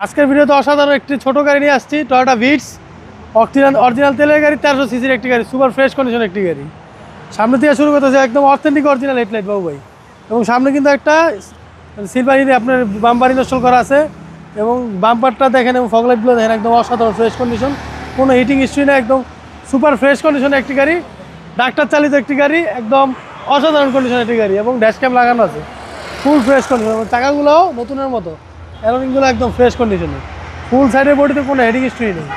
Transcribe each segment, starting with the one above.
আজকের ভিডিওতে অসাধারণ একটি ছোট গাড়ি নিয়ে আসছি, টয়োটা ভিটস অরিজিনাল তেলের গাড়ি, 1300 সিসির একটি গাড়ি, সুপার ফ্রেশ কন্ডিশন একটি গাড়ি। সামনে থেকে শুরু করতেছে একদম অথেন্টিক অরিজিনাল হেডলাইট বাবু ভাই, এবং সামনে কিন্তু একটা সিলভারিতে আপনার বাম্পার ইনস্টল করা আছে, এবং বাম্পারটা দেখেন এবং ফগলাইটগুলো দেখেন একদম অসাধারণ ফ্রেশ কন্ডিশন, কোনো হিটিং হিস্ট্রি না, একদম সুপার ফ্রেশ কন্ডিশনে একটি গাড়ি, ডাক্তার চালিত একটি গাড়ি, একদম অসাধারণ কন্ডিশনের একটি গাড়ি, এবং ড্যাশ ক্যাম লাগানো আছে, ফুল ফ্রেশ কন্ডিশন, এবং চাকাগুলোও নতুনের মতো, অ্যালোরিংগুলো একদম ফ্রেশ কন্ডিশনে, ফুল সাইডের বডিতে কোনো হেডিং হিস্ট্রি নেই।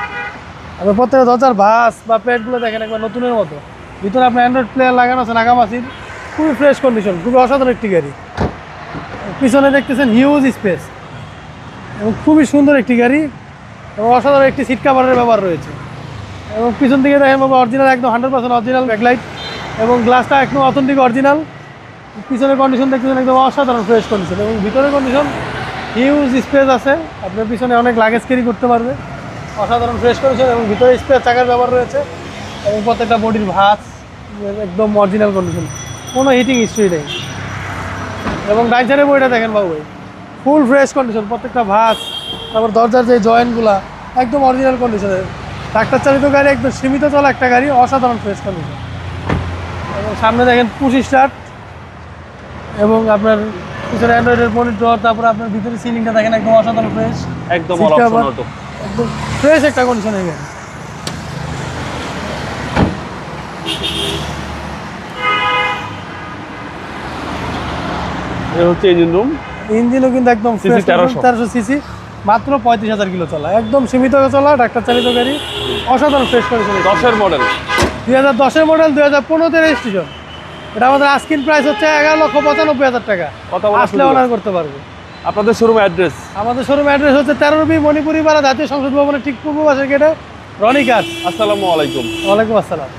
আপনার প্রত্যেকটা দরজার ভাস বা প্লেটগুলো দেখেন একবার নতুনের মতো, ভিতরে আপনার অ্যান্ড্রয়েড প্লেয়ার লাগানো আছে নাগামাসির, খুবই ফ্রেশ কন্ডিশন, খুবই অসাধারণ একটি গাড়ি। পিছনে দেখতেছেন হিউজ স্পেস এবং খুবই সুন্দর একটি গাড়ি, এবং অসাধারণ একটি সিট কাভারের ব্যবহার রয়েছে, এবং পিছন দিকে দেখেন বাবা অরিজিনাল একদম 100% অরিজিনাল ব্যাকলাইট, এবং গ্লাসটা একদম অথেন্টিক অরিজিনাল। পিছনের কন্ডিশন দেখতেছেন একদম অসাধারণ ফ্রেশ কন্ডিশন, এবং ভিতরের কন্ডিশন হিউজ স্পেস আছে, আপনার পিছনে অনেক লাগেজ ক্যারি করতে পারবে, অসাধারণ ফ্রেশ কন্ডিশন, এবং ভিতরে স্পেস চাকার ব্যবহার রয়েছে, এবং প্রত্যেকটা বডির ভাঁজ একদম অরিজিনাল কন্ডিশন, কোনো হিটিং হিস্ট্রি নেই। এবং ডাইন সাইডের বইটা দেখেন বাবু ভাই, ফুল ফ্রেশ কন্ডিশন, প্রত্যেকটা ভাঁজ, তারপর দরজার যে জয়েন্টগুলা একদম অরিজিনাল কন্ডিশনে, ডাক্তার চালিত গাড়ি, একদম সীমিত চলা একটা গাড়ি, অসাধারণ ফ্রেশ কন্ডিশন। এবং সামনে দেখেন পুশ স্টার্ট, এবং আপনার পিছনে অ্যান্ড্রয়েডের মনিটর, তারপর আপনার ভিতরে সিলিংটা দেখেন একদম অসাধারণ ফ্রেশ, একদম একদম ফ্রেশ একটা কন্ডিশনের গাড়ি। হচ্ছে ইঞ্জিন রুম, ইঞ্জিনও কিন্তু একদম CC 1300 সিসি, মাত্র 35,000 কিলো চলা, একদম সীমিত চলা ডাক্তার চালিত গাড়ি, অসাধারণ ফ্রেশ কন্ডিশন। 10-এর মডেল, 2010-এর মডেল, 2015-তে রেজিস্ট্রেশন। এটা আমাদের আস্কিং প্রাইস হচ্ছে 11,95,000 টাকা, আসলে অনার করতে পারবে। আপনাদের শোরুম অ্যাড্রেস? আমাদের শোরুম অ্যাড্রেস হচ্ছে 13B মণিপুরি পাড়া, জাতীয় সংসদ ভবনের ঠিক পূর্ব পাশের গেটে, রনি কার। আসসালামু আলাইকুম। ওয়ালাইকুম আসসালাম।